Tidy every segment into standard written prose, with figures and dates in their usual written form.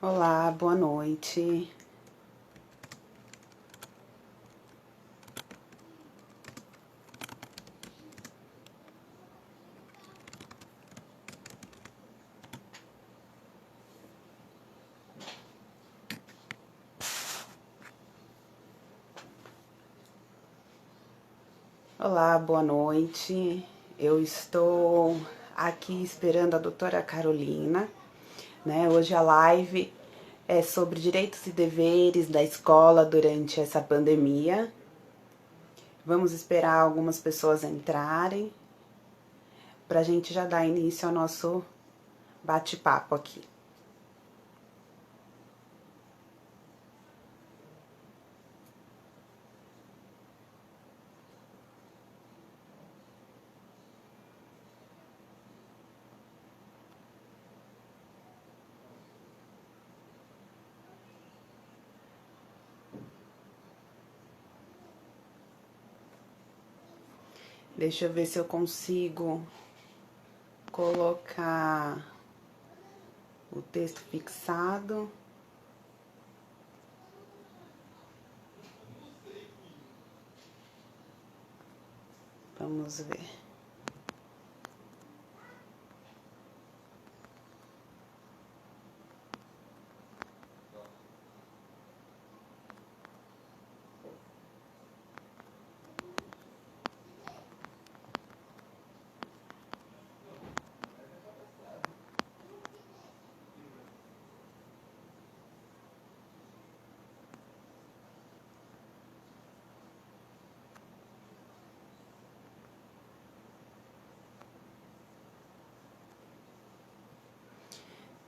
Olá, boa noite. Olá, boa noite. Eu estou aqui esperando a doutora Carolina, né? Hoje a live é sobre direitos e deveres da escola durante essa pandemia. Vamos esperar algumas pessoas entrarem para a gente já dar início ao nosso bate-papo aqui. Deixa eu ver se eu consigo colocar o texto fixado. Vamos ver.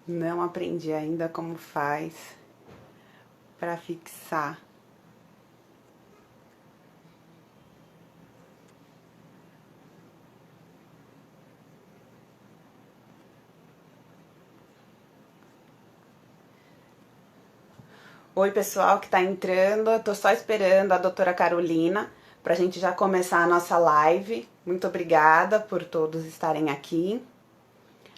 Não aprendi ainda como faz para fixar. Oi, pessoal que está entrando. Eu tô só esperando a doutora Carolina para a gente já começar a nossa live. Muito obrigada por todos estarem aqui.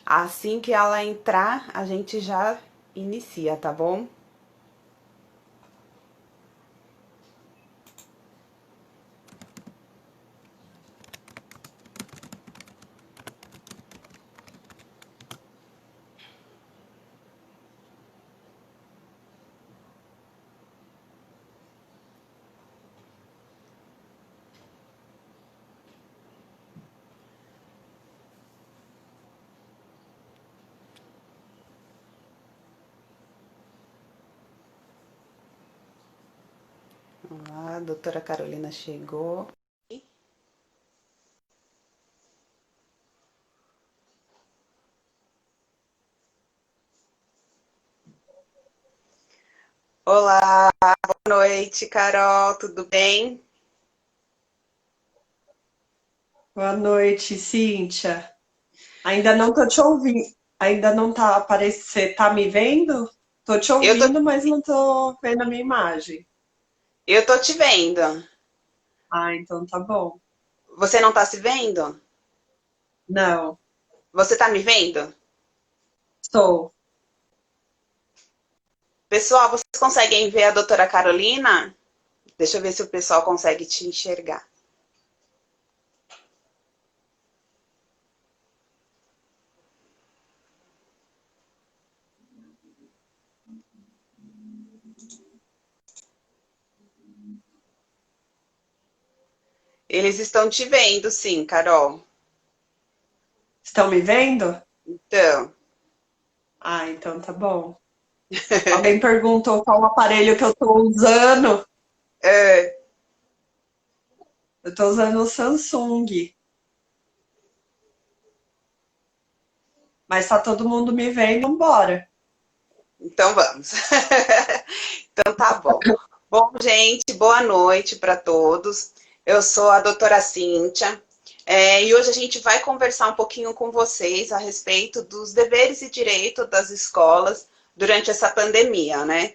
Assim que ela entrar, a gente já inicia, tá bom? Vamos lá, a doutora Carolina chegou. Olá, boa noite, Carol, tudo bem? Boa noite, Cíntia. Ainda não tô te ouvindo. Ainda não tá aparecendo. Tá me vendo? Tô te Eu tô, ouvindo, mas não tô vendo a minha imagem. eu tô te vendo. Ah, então tá bom. Você não tá se vendo? Não, Você tá me vendo? estou. Pessoal, vocês conseguem ver a doutora Carolina? Deixa eu ver se o pessoal consegue te enxergar. Eles estão te vendo, sim, Carol. Estão me vendo? Então, Ah, então tá bom. Alguém perguntou qual aparelho que eu tô usando. é, Eu tô usando o Samsung, mas tá todo mundo me vendo, bora. então vamos. Então tá bom. Bom, gente, boa noite para todos. Eu sou a doutora Cíntia, e hoje a gente vai conversar um pouquinho com vocês a respeito dos deveres e direitos das escolas durante essa pandemia, né?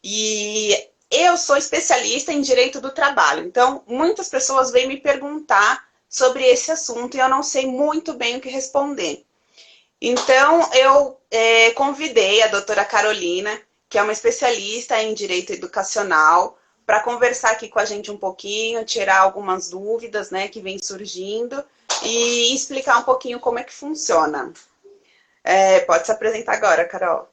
E eu sou especialista em direito do trabalho, então muitas pessoas vêm me perguntar sobre esse assunto e eu não sei muito bem o que responder. Então, eu convidei a doutora Carolina, que é uma especialista em direito educacional, para conversar aqui com a gente um pouquinho, tirar algumas dúvidas, né, que vem surgindo e explicar um pouquinho como é que funciona. Pode se apresentar agora, Carol.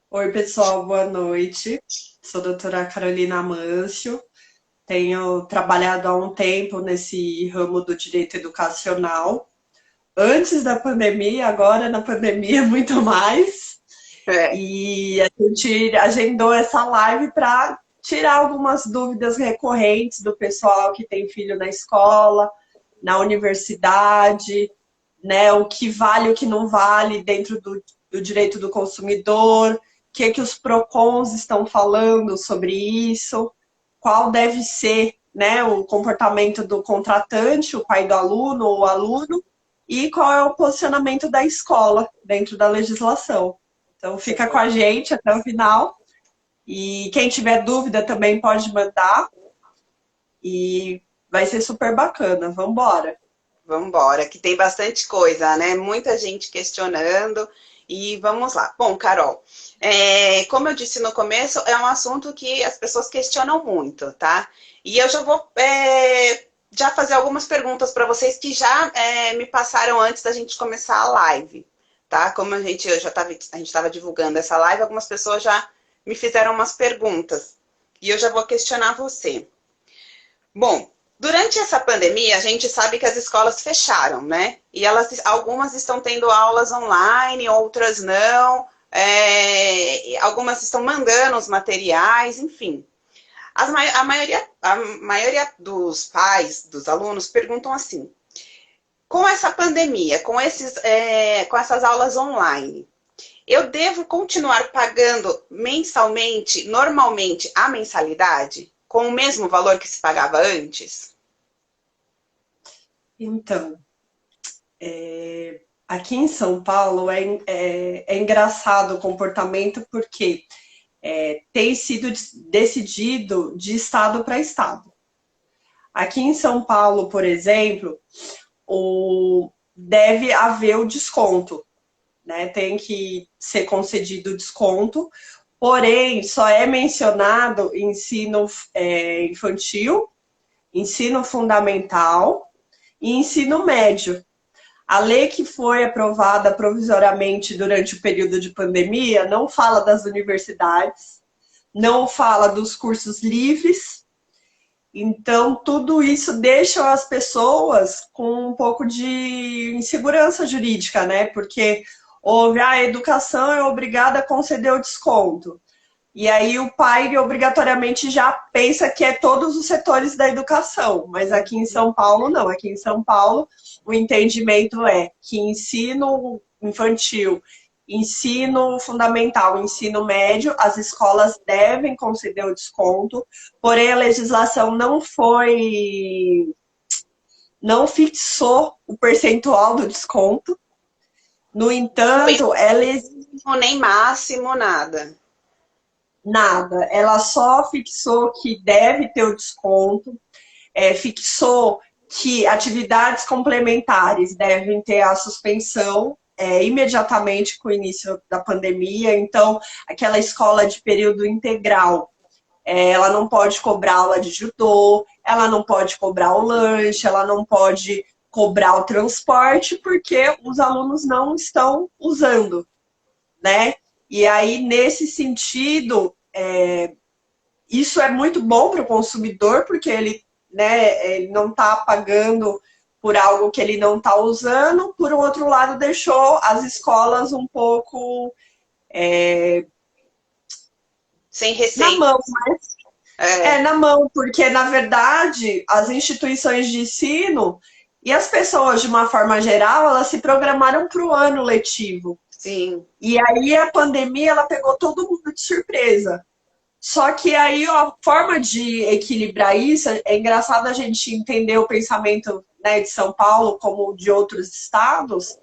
Oi, pessoal, boa noite. Sou a doutora Carolina Amâncio. Tenho trabalhado há um tempo nesse ramo do direito educacional. Antes da pandemia, agora na pandemia, muito mais. E a gente agendou essa live para tirar algumas dúvidas recorrentes do pessoal que tem filho na escola, na universidade, né? O que vale, o que não vale dentro do direito do consumidor, o que os PROCONs estão falando sobre isso, qual deve ser, né, o comportamento do contratante, o pai do aluno ou o aluno, e qual é o posicionamento da escola dentro da legislação. Então fica com a gente até o final. E quem tiver dúvida também pode mandar. E vai ser super bacana. Vamos embora. Vamos embora, que tem bastante coisa, né? Muita gente questionando. E vamos lá. Bom, Carol, como eu disse no começo, é um assunto que as pessoas questionam muito, tá? E eu já vou já fazer algumas perguntas para vocês que já me passaram antes da gente começar a live, tá? Como a gente estava divulgando essa live, algumas pessoas já me fizeram umas perguntas. E eu já vou questionar você. Bom, durante essa pandemia, a gente sabe que as escolas fecharam, né? E algumas estão tendo aulas online, outras não. Algumas estão mandando os materiais, enfim. A maioria dos pais, dos alunos, perguntam assim: com essa pandemia, com essas aulas online, eu devo continuar pagando mensalmente, normalmente, a mensalidade, com o mesmo valor que se pagava antes? Então, aqui em São Paulo é engraçado o comportamento porque tem sido decidido de estado para estado. Aqui em São Paulo, por exemplo, deve haver o desconto, né? Tem que ser concedido o desconto, porém só é mencionado ensino infantil, ensino fundamental e ensino médio. A lei que foi aprovada provisoriamente durante o período de pandemia não fala das universidades, não fala dos cursos livres. Então, tudo isso deixa as pessoas com um pouco de insegurança jurídica, né? Porque a educação é obrigada a conceder o desconto. E aí o pai obrigatoriamente já pensa que é todos os setores da educação, mas aqui em São Paulo não. Aqui em São Paulo o entendimento é que ensino infantil, ensino fundamental, ensino médio, as escolas devem conceder o desconto, porém a legislação não fixou o percentual do desconto. No entanto, ela nem máximo, nada. Nada. Ela só fixou que deve ter o desconto, fixou que atividades complementares devem ter a suspensão imediatamente com o início da pandemia. Então, aquela escola de período integral, ela não pode cobrar aula de judô, ela não pode cobrar o lanche, ela não pode cobrar o transporte, porque os alunos não estão usando, né? E aí, nesse sentido, isso é muito bom para o consumidor, porque ele não está pagando por algo que ele não está usando. Por outro lado, deixou as escolas um pouco sem receita. Na mão, mas na mão, porque, na verdade, as instituições de ensino e as pessoas, de uma forma geral, elas se programaram para o ano letivo. Sim. E aí a pandemia, ela pegou todo mundo de surpresa. Só que aí a forma de equilibrar isso, é engraçado a gente entender o pensamento, né, de São Paulo como de outros estados,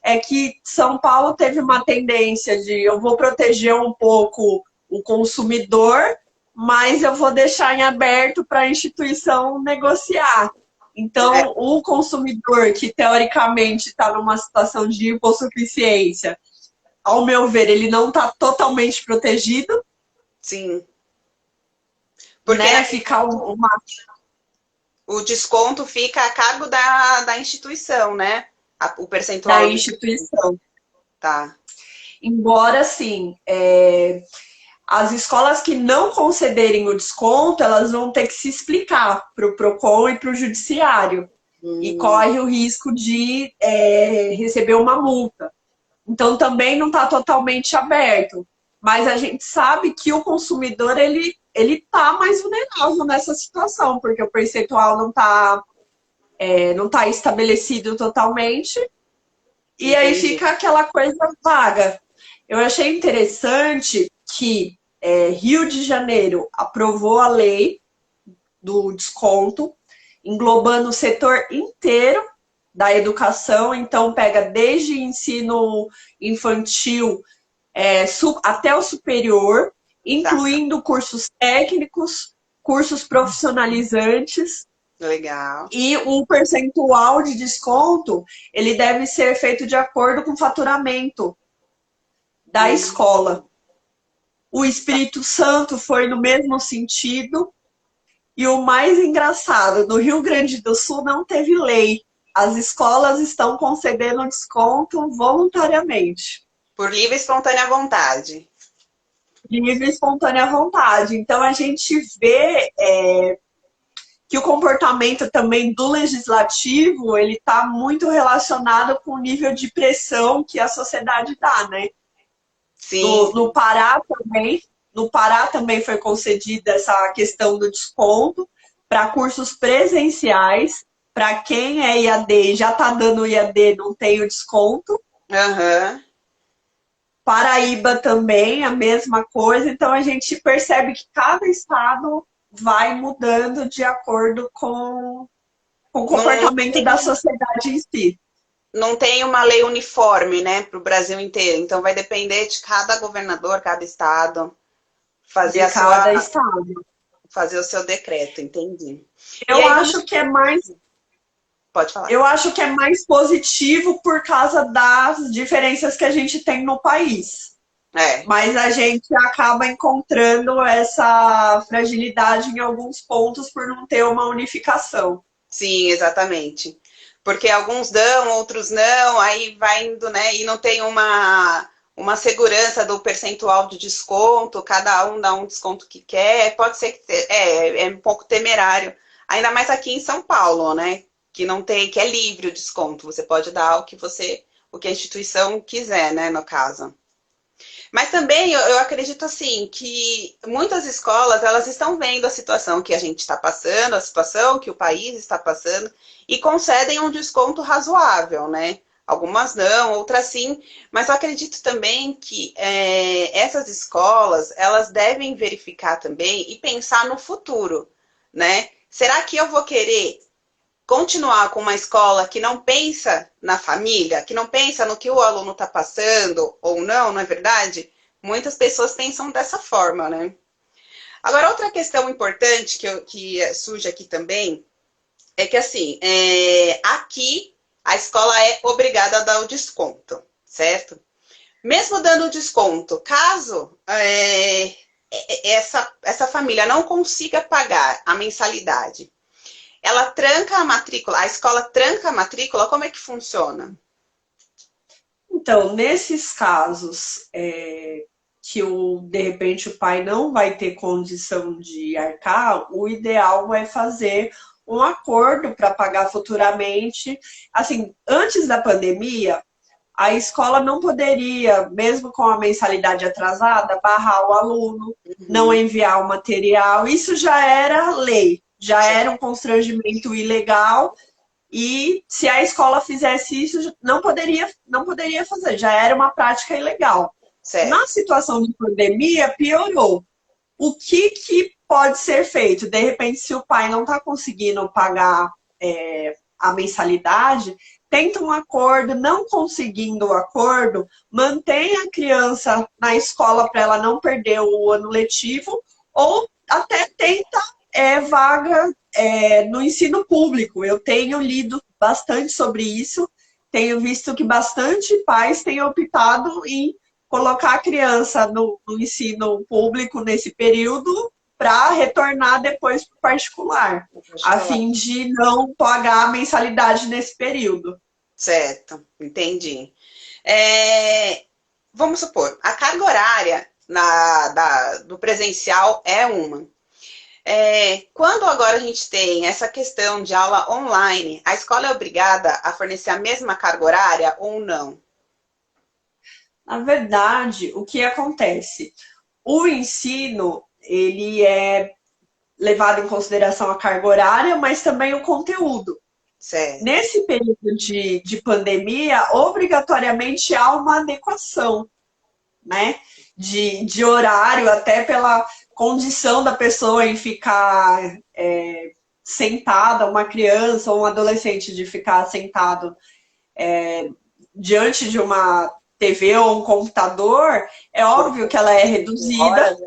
é que São Paulo teve uma tendência de eu vou proteger um pouco o consumidor, mas eu vou deixar em aberto para a instituição negociar. Então, o consumidor que teoricamente está numa situação de hipossuficiência, ao meu ver, ele não está totalmente protegido. Sim. Porque né? Ficar o desconto fica a cargo da instituição, né? O percentual da instituição. Tá. Embora, assim, as escolas que não concederem o desconto, elas vão ter que se explicar para o PROCON e para o Judiciário. E corre o risco de receber uma multa. Então, também não está totalmente aberto. Mas a gente sabe que o consumidor, ele está mais vulnerável nessa situação, porque o percentual não tá estabelecido totalmente. E Entendi. aí fica aquela coisa vaga. Eu achei interessante que Rio de Janeiro aprovou a lei do desconto, englobando o setor inteiro da educação, então pega desde ensino infantil até o superior, incluindo cursos técnicos, cursos profissionalizantes. Legal. E o percentual de desconto, ele deve ser feito de acordo com o faturamento da escola. O Espírito Santo foi no mesmo sentido. E o mais engraçado, no Rio Grande do Sul não teve lei. As escolas estão concedendo desconto voluntariamente. Por livre e espontânea vontade. Livre e espontânea vontade. Então a gente vê que o comportamento também do legislativo, ele está muito relacionado com o nível de pressão que a sociedade dá, né? Sim. No Pará também foi concedida essa questão do desconto para cursos presenciais. Para quem é IAD e já está dando IAD, não tem o desconto. Uhum. Paraíba também, a mesma coisa. Então, a gente percebe que cada estado vai mudando de acordo com o comportamento da sociedade em si. Não tem uma lei uniforme, né, para o Brasil inteiro. Então, vai depender de cada governador, cada estado, fazer fazer o seu decreto, entendi. Eu acho que é mais... Pode falar. Eu acho que é mais positivo por causa das diferenças que a gente tem no país. Mas a gente acaba encontrando essa fragilidade em alguns pontos por não ter uma unificação. Sim, exatamente. Porque alguns dão, outros não, aí vai indo, né? E não tem uma segurança do percentual de desconto, cada um dá um desconto que quer. Pode ser que é um pouco temerário. Ainda mais aqui em São Paulo, né? Que não tem, que é livre o desconto. Você pode dar o que a instituição quiser, né, no caso. Mas também eu acredito assim que muitas escolas elas estão vendo a situação que a gente está passando, a situação que o país está passando e concedem um desconto razoável, né? Algumas não, outras sim, mas eu acredito também que essas escolas elas devem verificar também e pensar no futuro, né? Será que eu vou querer continuar com uma escola que não pensa na família, que não pensa no que o aluno está passando ou não é verdade? Muitas pessoas pensam dessa forma, né? Agora, outra questão importante que surge aqui também é que, assim, aqui a escola é obrigada a dar o desconto, certo? Mesmo dando o desconto, caso essa família não consiga pagar a mensalidade, ela tranca a matrícula, a escola tranca a matrícula, como é que funciona? Então, nesses casos que de repente o pai não vai ter condição de arcar, o ideal é fazer um acordo para pagar futuramente. Assim, antes da pandemia, a escola não poderia, mesmo com a mensalidade atrasada, barrar o aluno, não enviar o material. Isso já era lei. Já era um constrangimento ilegal e se a escola fizesse isso, não poderia fazer, já era uma prática ilegal. Certo. Na situação de pandemia, piorou. O que pode ser feito? De repente, se o pai não está conseguindo pagar a mensalidade, tenta um acordo, não conseguindo o acordo, mantém a criança na escola para ela não perder o ano letivo, ou até tenta vaga no ensino público. Eu tenho lido bastante sobre isso, tenho visto que bastante pais têm optado em colocar a criança no ensino público nesse período para retornar depois para o particular, a fim de não pagar a mensalidade nesse período. Certo, entendi. Vamos supor, a carga horária do presencial é uma. Quando agora a gente tem essa questão de aula online, a escola é obrigada a fornecer a mesma carga horária ou não? Na verdade, o que acontece? O ensino, ele é levado em consideração a carga horária, mas também o conteúdo. Certo. Nesse período de pandemia, obrigatoriamente há uma adequação, né? De horário, até pela condição da pessoa em ficar sentada, uma criança ou um adolescente de ficar sentado diante de uma TV ou um computador, é óbvio que ela é reduzida.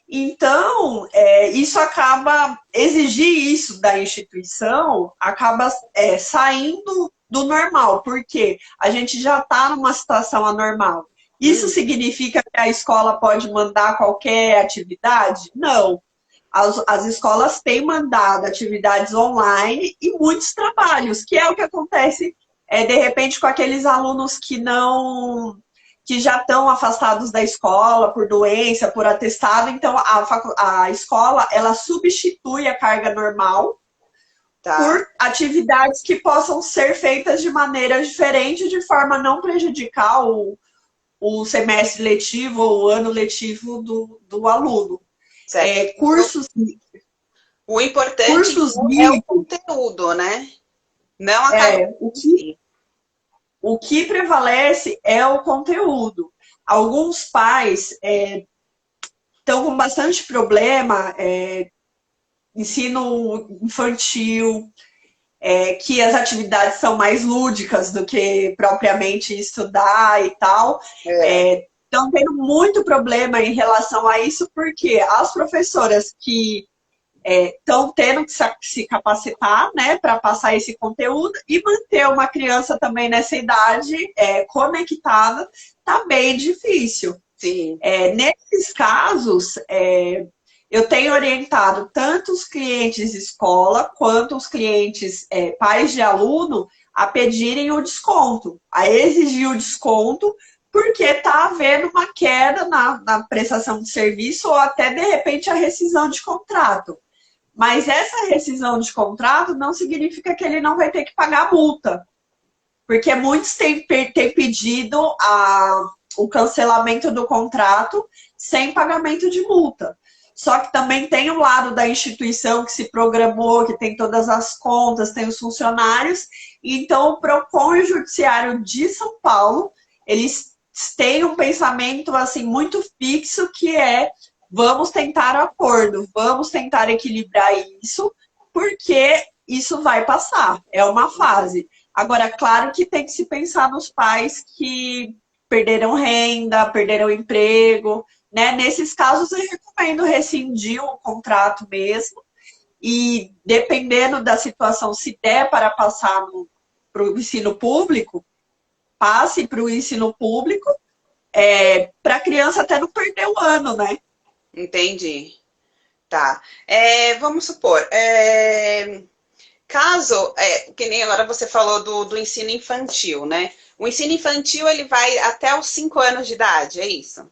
Então, isso acaba, exigir isso da instituição, acaba saindo do normal, porque a gente já está numa situação anormal. Isso significa que a escola pode mandar qualquer atividade? Não. As escolas têm mandado atividades online e muitos trabalhos, que é o que acontece, de repente, com aqueles alunos que já estão afastados da escola por doença, por atestado. Então, a escola, ela substitui a carga normal por atividades que possam ser feitas de maneira diferente, de forma a não prejudicar o semestre letivo ou o ano letivo do aluno. Cursos... O importante é o conteúdo, né? Não a carga. O que prevalece é o conteúdo. Alguns pais estão com bastante problema, ensino infantil, que as atividades são mais lúdicas do que propriamente estudar e tal. Estão tendo muito problema em relação a isso, porque as professoras que estão tendo que se capacitar, né, para passar esse conteúdo e manter uma criança também nessa idade conectada, tá bem difícil. Sim. Nesses casos, eu tenho orientado tanto os clientes escola quanto os clientes pais de aluno a pedirem o desconto, a exigir o desconto, porque está havendo uma queda na prestação de serviço ou até, de repente, a rescisão de contrato. Mas essa rescisão de contrato não significa que ele não vai ter que pagar a multa. Porque muitos têm pedido o cancelamento do contrato sem pagamento de multa. Só que também tem o lado da instituição que se programou, que tem todas as contas, tem os funcionários. Então, o PROCON e o Judiciário de São Paulo, eles têm um pensamento assim, muito fixo, que vamos tentar acordo, vamos tentar equilibrar isso, porque isso vai passar, é uma fase. Agora, claro que tem que se pensar nos pais que perderam renda, perderam emprego, né? Nesses casos, eu recomendo rescindir o contrato mesmo, e dependendo da situação, se der para passar para o ensino público, passe para o ensino público, para a criança até não perder o ano, né? Entendi. Tá. Vamos supor, caso, que nem agora você falou do ensino infantil, né? O ensino infantil, ele vai até os 5 anos de idade, é isso?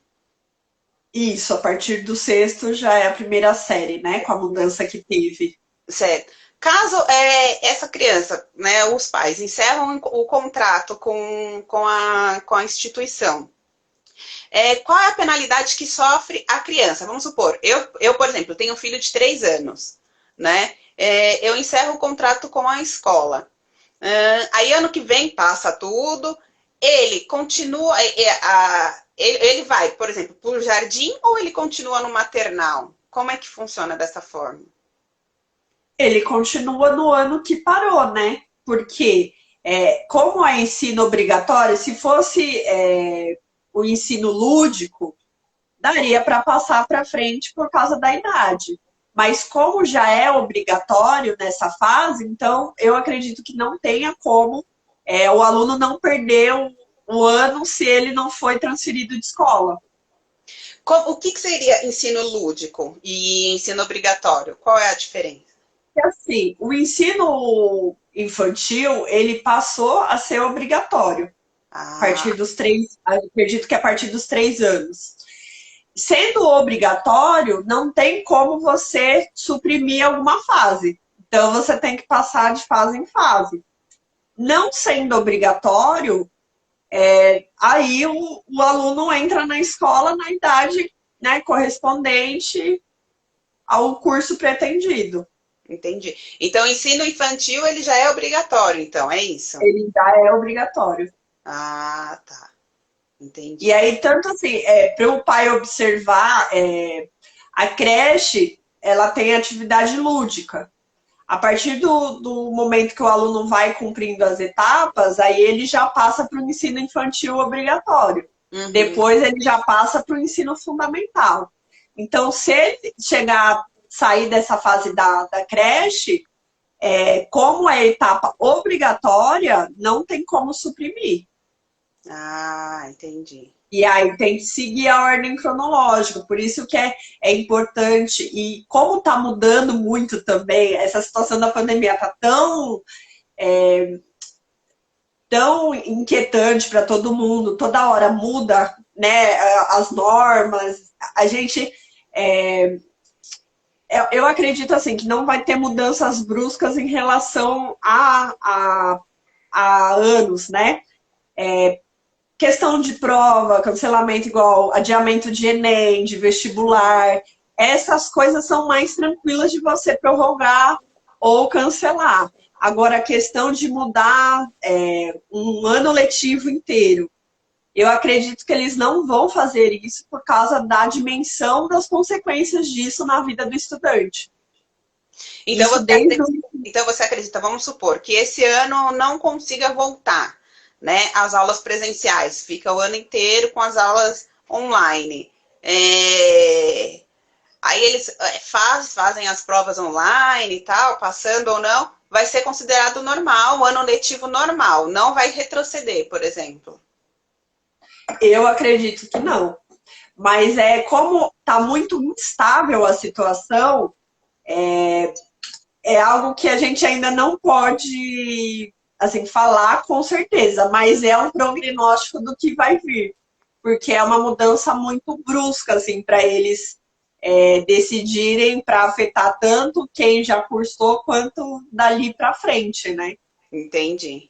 Isso, a partir do 6º já é a primeira série, né? Com a mudança que teve. Certo. Caso essa criança, né, os pais encerram o contrato com a instituição, qual é a penalidade que sofre a criança? Vamos supor, eu por exemplo, tenho um filho de 3 anos, né? Eu encerro o contrato com a escola. Aí ano que vem passa tudo, ele continua, ele vai, por exemplo, para o jardim ou ele continua no maternal? Como é que funciona dessa forma? Ele continua no ano que parou, né? Porque como é ensino obrigatório, se fosse o ensino lúdico, daria para passar para frente por causa da idade. Mas como já é obrigatório nessa fase, então eu acredito que não tenha como o aluno não perder o ano se ele não foi transferido de escola. O que seria ensino lúdico e ensino obrigatório? Qual é a diferença? E assim, o ensino infantil, ele passou a ser obrigatório a Ah, partir dos 3, acredito que a partir dos 3 anos. Sendo obrigatório, não tem como você suprimir alguma fase. Então, você tem que passar de fase em fase. Não sendo obrigatório, aí o aluno entra na escola na idade, né, correspondente ao curso pretendido. entendi. Então, ensino infantil, ele já é obrigatório, então, é isso? Ele já é obrigatório. Ah, tá. E Entendi. aí, tanto assim, para o pai observar, a creche, ela tem atividade lúdica. A partir do momento que o aluno vai cumprindo as etapas, aí ele já passa para o ensino infantil obrigatório. Uhum. Depois ele já passa para o ensino fundamental. Então, se ele chegar, sair dessa fase da creche, como é etapa obrigatória, não tem como suprimir. Ah, entendi. E aí tem que seguir a ordem cronológica, por isso que é importante. E como está mudando muito também, essa situação da pandemia está tão inquietante para todo mundo, toda hora muda, né, as normas. A gente. É, eu acredito assim que não vai ter mudanças bruscas em relação a anos, né? Questão de prova, cancelamento igual adiamento de Enem, de vestibular, essas coisas são mais tranquilas de você prorrogar ou cancelar. Agora, a questão de mudar um ano letivo inteiro, eu acredito que eles não vão fazer isso por causa da dimensão das consequências disso na vida do estudante. Então Isso você desde o... acredita, então você acredita, vamos supor, que esse ano não consiga voltar, né, às aulas presenciais, fica o ano inteiro com as aulas online. Aí eles fazem as provas online e tal, passando ou não, vai ser considerado normal, um ano letivo normal, não vai retroceder, por exemplo. Eu acredito que não. Mas como está muito instável a situação, é algo que a gente ainda não pode assim falar com certeza, mas é um prognóstico do que vai vir, porque é uma mudança muito brusca assim para eles decidirem para afetar tanto quem já cursou quanto dali para frente, né? Entendi.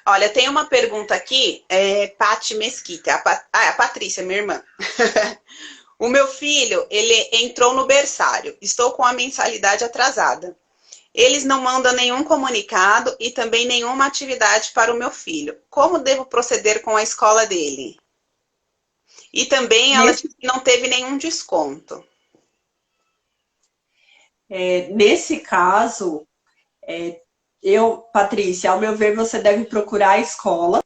Olha, tem uma pergunta aqui, Pati Mesquita, a Patrícia, minha irmã. O meu filho, ele entrou no berçário. Estou com a mensalidade atrasada. Eles não mandam nenhum comunicado e também nenhuma atividade para o meu filho. Como devo proceder com a escola dele? E também ela Nesse, disse que não teve nenhum desconto. nesse caso, Patrícia, ao meu ver, você deve procurar a escola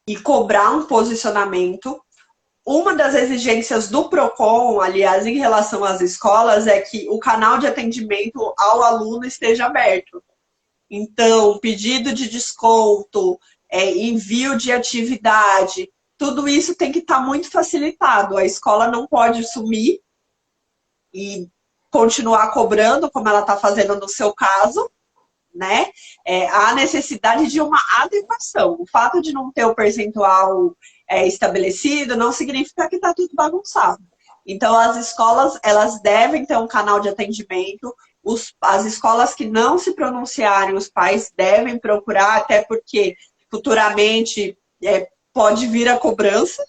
e cobrar um posicionamento. Uma das exigências do PROCON, aliás, em relação às escolas, é que o canal de atendimento ao aluno esteja aberto. Então, pedido de desconto, envio de atividade, tudo isso tem que estar muito facilitado. A escola não pode sumir e continuar cobrando, como ela está fazendo no seu caso, né? Há necessidade de uma adequação. O fato de não ter o percentual estabelecido não significa que está tudo bagunçado. Então, as escolas, elas devem ter um canal de atendimento. As escolas que não se pronunciarem, os pais devem procurar, até porque futuramente pode vir a cobrança,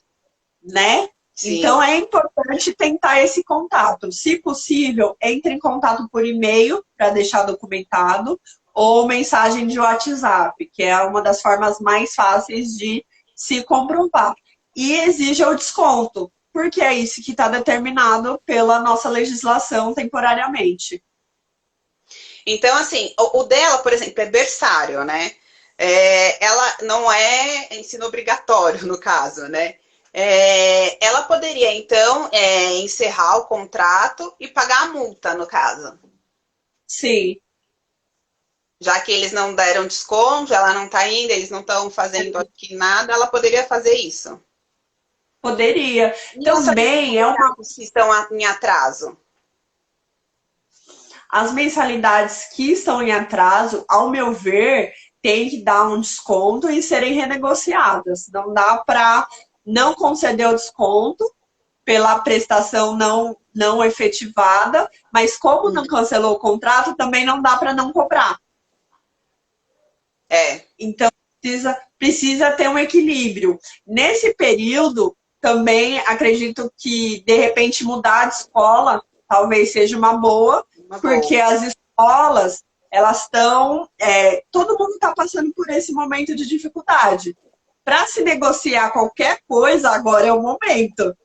né? Sim. Então, é importante tentar esse contato. Se possível, entre em contato por e-mail para deixar documentado ou mensagem de WhatsApp, que é uma das formas mais fáceis de se comprovar. E exija o desconto, porque é isso que está determinado pela nossa legislação temporariamente. Então, assim, o dela, por exemplo, é berçário, né? Ela não é ensino obrigatório, no caso, né? Ela poderia, então, encerrar o contrato e pagar a multa, no caso. Sim, Já que eles não deram desconto, ela não está indo, eles não estão fazendo aqui nada, ela poderia fazer isso. Poderia. E Também é uma... que estão em atraso? As mensalidades que estão em atraso, ao meu ver, tem que dar um desconto e serem renegociadas. Não dá para não conceder o desconto pela prestação não efetivada, mas como não cancelou o contrato, também não dá para não cobrar. Então, precisa ter um equilíbrio. Nesse período, também acredito que, de repente, mudar de escola talvez seja uma boa, porque as escolas, elas estão... todo mundo está passando por esse momento de dificuldade. Para se negociar qualquer coisa, agora é o momento.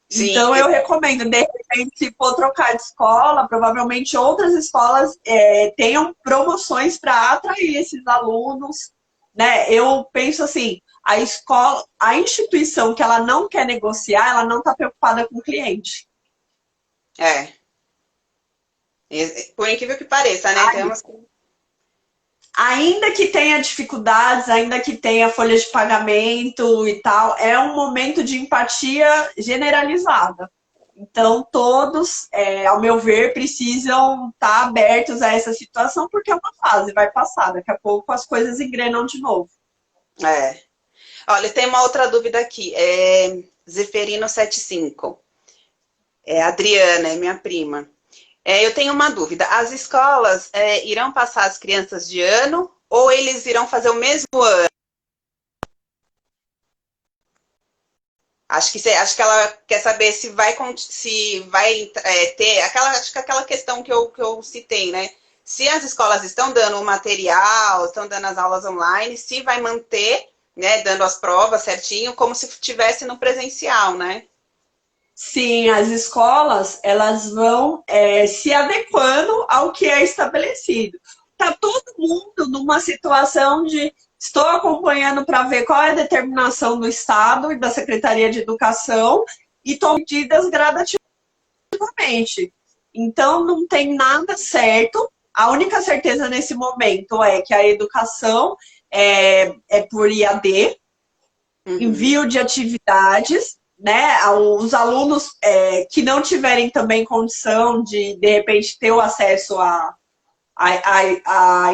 Sim. Então, eu recomendo, de repente, se for trocar de escola, provavelmente outras escolas tenham promoções para atrair esses alunos, né? Eu penso assim, a escola, a instituição que ela não quer negociar, ela não está preocupada com o cliente. Por incrível que pareça, né? Ainda que tenha dificuldades, ainda que tenha folha de pagamento e tal, é um momento de empatia generalizada. Então, todos, ao meu ver, precisam estar abertos a essa situação, porque é uma fase, vai passar. Daqui a pouco as coisas engrenam de novo. Olha, tem uma outra dúvida aqui. Zeferino 75. Adriana, é minha prima. Eu tenho uma dúvida. As escolas irão passar as crianças de ano ou eles irão fazer o mesmo ano? Acho que ela quer saber se vai ter aquela questão que eu citei, né? Se as escolas estão dando o material, estão dando as aulas online, se vai manter, né, dando as provas certinho, como se estivesse no presencial, né? Sim, as escolas, elas vão se adequando ao que é estabelecido. Está todo mundo numa situação de estou acompanhando para ver qual é a determinação do Estado e da Secretaria de Educação e tomo medidas gradativamente. Então, não tem nada certo. A única certeza nesse momento é que a educação é por IAD, envio de atividades, né? Os alunos que não tiverem também condição de repente, ter o acesso à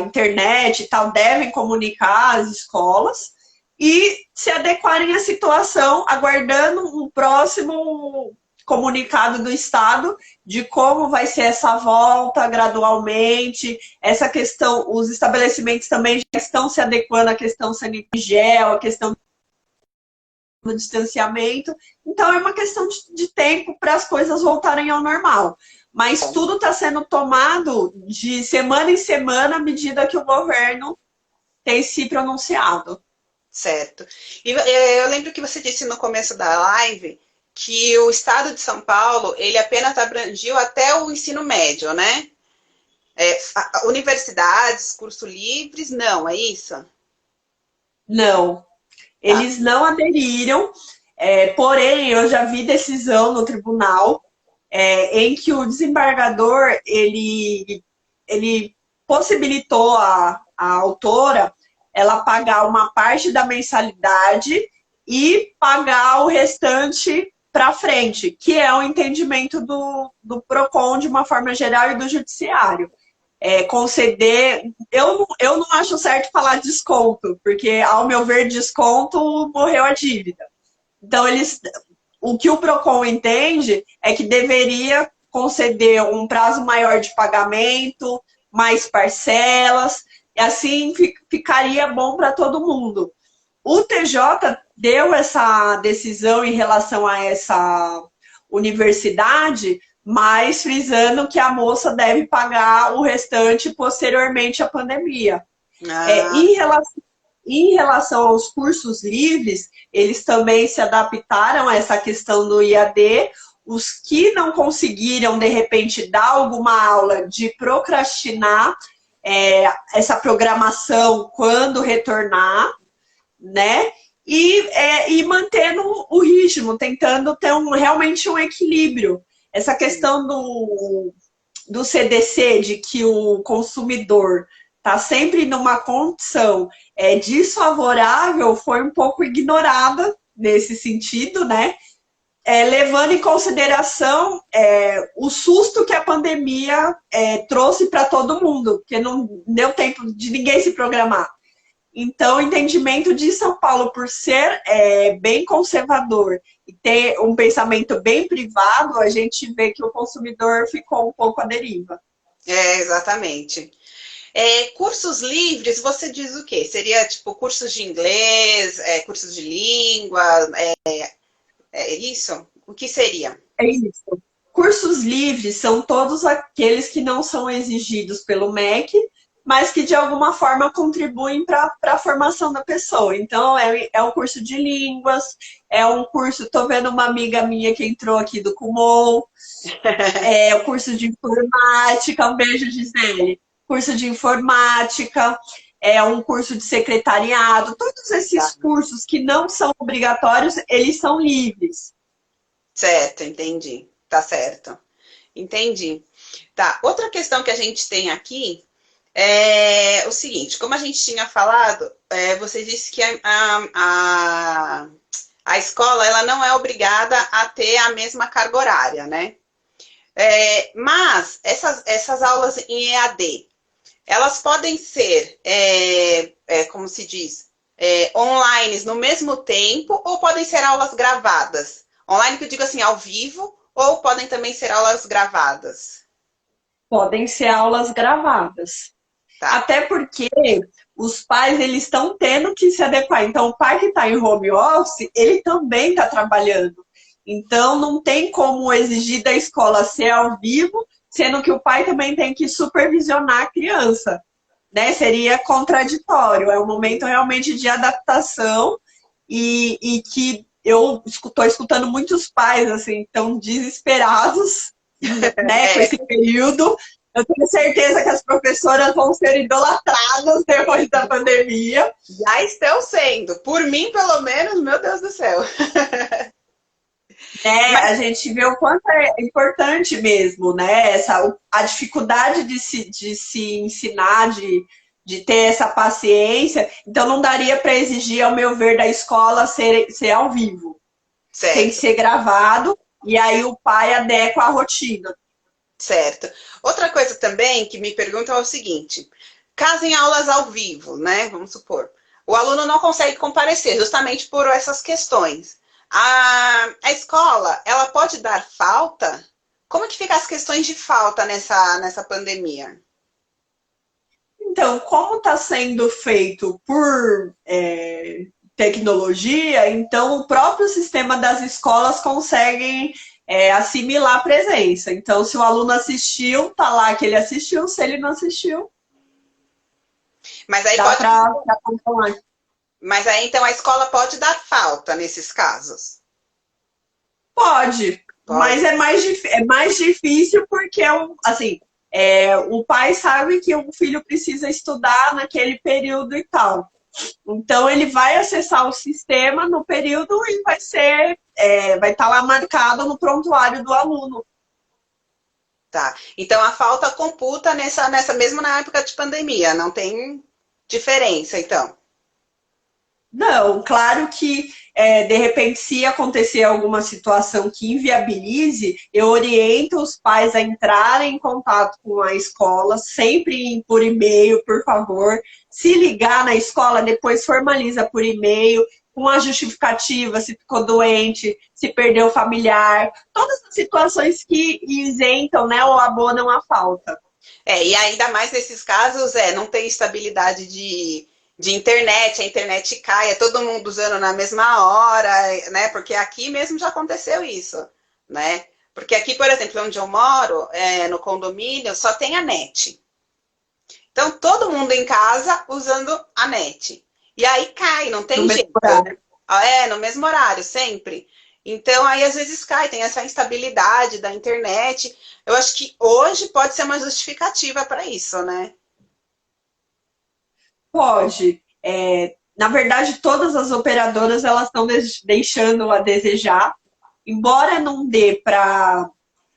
internet e tal, devem comunicar às escolas e se adequarem à situação, aguardando um próximo comunicado do Estado de como vai ser essa volta gradualmente, essa questão, os estabelecimentos também já estão se adequando à questão sanitária, à questão do distanciamento. Então, é uma questão de tempo para as coisas voltarem ao normal. Mas tudo está sendo tomado de semana em semana à medida que o governo tem se pronunciado. Certo. E eu lembro que você disse no começo da live que o estado de São Paulo, ele apenas abrangiu até o ensino médio, né? Universidades, cursos livres, não, é isso? Não. Eles não aderiram, porém, eu já vi decisão no tribunal em que o desembargador, ele possibilitou a autora ela pagar uma parte da mensalidade e pagar o restante para frente, que é o entendimento do PROCON de uma forma geral e do judiciário. Conceder... Eu não acho certo falar desconto, porque, ao meu ver, desconto morreu a dívida. Então, o que o PROCON entende é que deveria conceder um prazo maior de pagamento, mais parcelas, e assim ficaria bom para todo mundo. O TJ deu essa decisão em relação a essa universidade, mas frisando que a moça deve pagar o restante posteriormente à pandemia. Em relação aos cursos livres, eles também se adaptaram a essa questão do IAD. Os que não conseguiram, de repente, dar alguma aula de procrastinar essa programação quando retornar, né? E mantendo o ritmo, tentando ter realmente um equilíbrio. Essa questão do CDC, de que o consumidor está sempre numa condição desfavorável foi um pouco ignorada nesse sentido, né? Levando em consideração o susto que a pandemia trouxe para todo mundo, porque não deu tempo de ninguém se programar. Então, o entendimento de São Paulo, por ser bem conservador e ter um pensamento bem privado, a gente vê que o consumidor ficou um pouco à deriva. Exatamente. Cursos livres, você diz o quê? Seria tipo cursos de inglês, cursos de língua, isso? O que seria? É isso. Cursos livres são todos aqueles que não são exigidos pelo MEC, mas que de alguma forma contribuem para a formação da pessoa. Então, é um curso de línguas, é um curso, estou vendo uma amiga minha que entrou aqui do Kumon, é o curso de informática, um beijo, Gisele. Curso de informática, é um curso de secretariado, todos esses cursos que não são obrigatórios, eles são livres. Certo, entendi. Tá certo. Entendi. Tá, outra questão que a gente tem aqui é o seguinte, como a gente tinha falado, você disse que a escola ela não é obrigada a ter a mesma carga horária, né? Mas essas aulas em EAD, elas podem ser, como se diz, online no mesmo tempo ou podem ser aulas gravadas? Online que eu digo assim, ao vivo, ou podem também ser aulas gravadas? Podem ser aulas gravadas. Tá. Até porque os pais eles estão tendo que se adequar. Então, o pai que está em home office, ele também está trabalhando. Então, não tem como exigir da escola ser ao vivo, sendo que o pai também tem que supervisionar a criança. Né? Seria contraditório. É um momento realmente de adaptação e que eu estou escutando muitos pais assim, tão desesperados né, com esse período. Eu tenho certeza que as professoras vão ser idolatradas depois da pandemia. Já estão sendo. Por mim, pelo menos, meu Deus do céu. A gente vê o quanto é importante mesmo, né? A dificuldade de se ensinar, de ter essa paciência. Então, não daria para exigir, ao meu ver, da escola ser ao vivo. Certo. Tem que ser gravado e aí o pai adequa a rotina. Certo. Outra coisa também que me perguntam é o seguinte, caso em aulas ao vivo, né, vamos supor, o aluno não consegue comparecer justamente por essas questões. A escola, ela pode dar falta? Como que ficam as questões de falta nessa pandemia? Então, como está sendo feito por tecnologia, então o próprio sistema das escolas conseguem assimilar a presença. Então, se o aluno assistiu, tá lá que ele assistiu. Se ele não assistiu, mas aí dá para controlar. Mas aí, então, a escola pode dar falta nesses casos? Pode. Mas é mais difícil porque, assim, o pai sabe que o filho precisa estudar naquele período e tal. Então, ele vai acessar o sistema no período e vai estar lá marcado no prontuário do aluno. Tá. Então, a falta computa mesmo na época de pandemia, não tem diferença, então? Não, claro que, de repente, se acontecer alguma situação que inviabilize, eu oriento os pais a entrarem em contato com a escola, sempre por e-mail, por favor. Se ligar na escola, depois formaliza por e-mail, com a justificativa, se ficou doente, se perdeu familiar, todas as situações que isentam, né, ou abonam a falta. E ainda mais nesses casos, não tem estabilidade de internet, a internet cai, é todo mundo usando na mesma hora, né? Porque aqui mesmo já aconteceu isso, né? Porque aqui, por exemplo, onde eu moro, no condomínio, só tem a net. Então, todo mundo em casa usando a net. E aí cai, não tem jeito. No mesmo horário, sempre. Então, aí às vezes cai, tem essa instabilidade da internet. Eu acho que hoje pode ser uma justificativa para isso, né? Pode. Na verdade, todas as operadoras elas estão deixando a desejar. Embora não dê para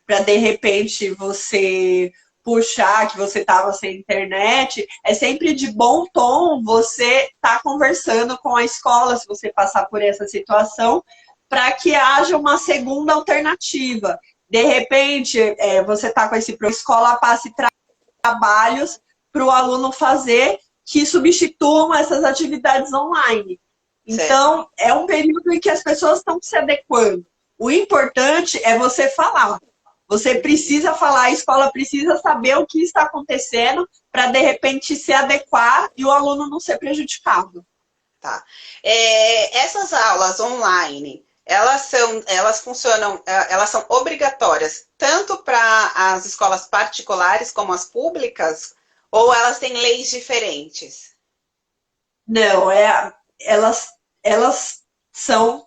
de repente, você puxar que você estava sem internet, é sempre de bom tom você estar conversando com a escola, se você passar por essa situação, para que haja uma segunda alternativa. De repente, você está com esse a escola passe trabalhos para o aluno fazer que substituam essas atividades online. Então, é um período em que as pessoas estão se adequando. O importante é você falar. Você precisa falar, a escola precisa saber o que está acontecendo para, de repente, se adequar e o aluno não ser prejudicado. Tá. Essas aulas online, elas funcionam, elas são obrigatórias tanto para as escolas particulares como as públicas, ou elas têm leis diferentes? Não, elas são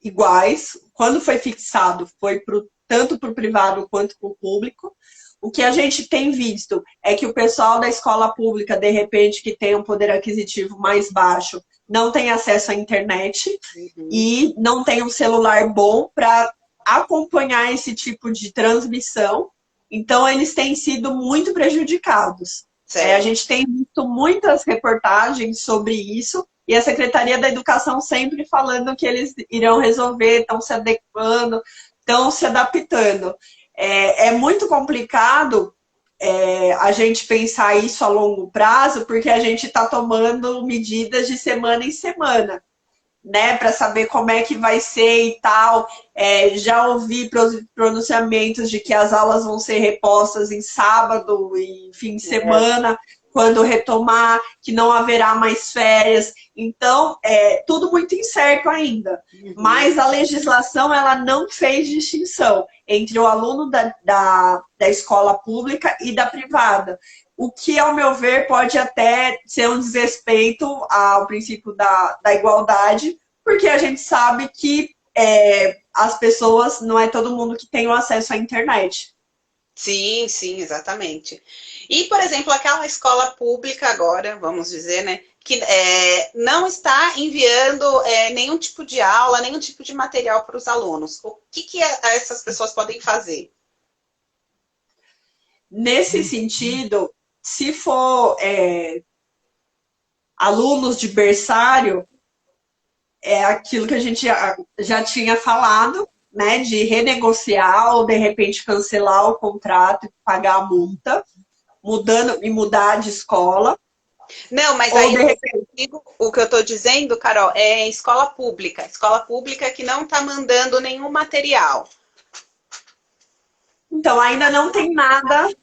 iguais. Quando foi fixado, foi tanto para o privado quanto para o público. O que a gente tem visto é que o pessoal da escola pública, de repente, que tem um poder aquisitivo mais baixo, não tem acesso à internet e não tem um celular bom para acompanhar esse tipo de transmissão. Então, eles têm sido muito prejudicados. A gente tem visto muitas reportagens sobre isso e a Secretaria da Educação sempre falando que eles irão resolver, estão se adequando, estão se adaptando. É muito complicado a gente pensar isso a longo prazo, porque a gente está tomando medidas de semana em semana, né, para saber como é que vai ser e tal. Já ouvi pronunciamentos de que as aulas vão ser repostas em sábado e fim de semana, quando retomar, que não haverá mais férias. Então, tudo muito incerto ainda. Mas a legislação, ela não fez distinção entre o aluno da escola pública e da privada. O que, ao meu ver, pode até ser um desrespeito ao princípio da igualdade, porque a gente sabe que as pessoas, não é todo mundo que tem o acesso à internet. Sim, sim, exatamente. E, por exemplo, aquela escola pública agora, vamos dizer, né, que não está enviando nenhum tipo de aula, nenhum tipo de material para os alunos. O que essas pessoas podem fazer? Nesse sentido, se for alunos de berçário, é aquilo que a gente já tinha falado, né, de renegociar ou de repente cancelar o contrato e pagar a multa, mudar de escola. Não, mas aí o que eu estou dizendo, Carol, é escola pública que não está mandando nenhum material. Então, ainda não tem nada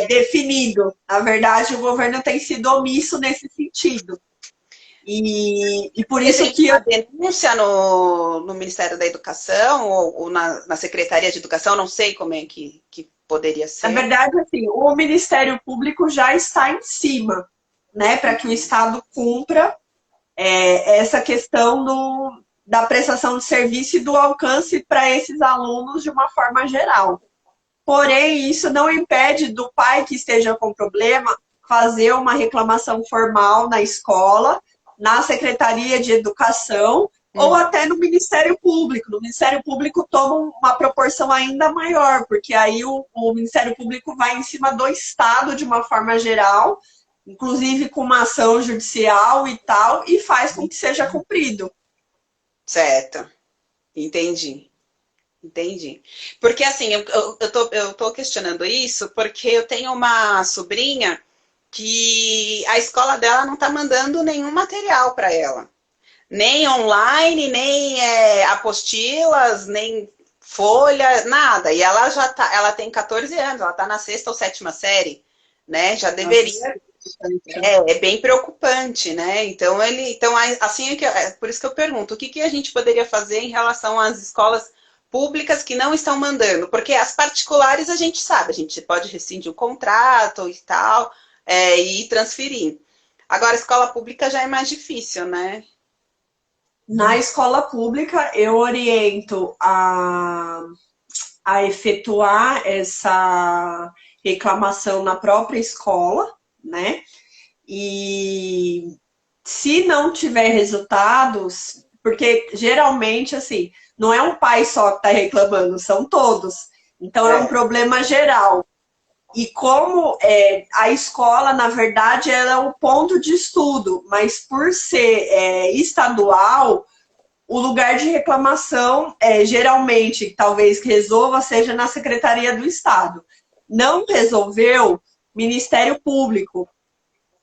definido. Na verdade, o governo tem sido omisso nesse sentido. E por isso que a denúncia no Ministério da Educação ou na Secretaria de Educação, não sei como é que poderia ser. Na verdade, assim, o Ministério Público já está em cima, né, para que o Estado cumpra essa questão da prestação de serviço e do alcance para esses alunos de uma forma geral. Porém, isso não impede do pai que esteja com problema fazer uma reclamação formal na escola, na Secretaria de Educação ou até no Ministério Público. No Ministério Público toma uma proporção ainda maior, porque aí o Ministério Público vai em cima do Estado de uma forma geral, inclusive com uma ação judicial e tal, e faz com que seja cumprido. Certo. Entendi. Porque, assim, eu tô questionando isso porque eu tenho uma sobrinha que a escola dela não está mandando nenhum material para ela. Nem online, nem apostilas, nem folha, nada. E ela tem 14 anos, ela está na 6ª ou 7ª série, né? Já deveria. É bem preocupante, né? Então, assim, por isso que eu pergunto, o que a gente poderia fazer em relação às escolas públicas que não estão mandando? Porque as particulares a gente sabe, a gente pode rescindir o contrato e tal, e transferir. Agora, a escola pública já é mais difícil, né? Na escola pública, eu oriento a efetuar essa reclamação na própria escola, né? E se não tiver resultados, porque geralmente, assim, não é um pai só que está reclamando, são todos. Então, é um problema geral. E como a escola, na verdade, ela é o ponto de estudo, mas por ser estadual, o lugar de reclamação, geralmente, talvez que resolva, seja na Secretaria do Estado. Não resolveu, Ministério Público.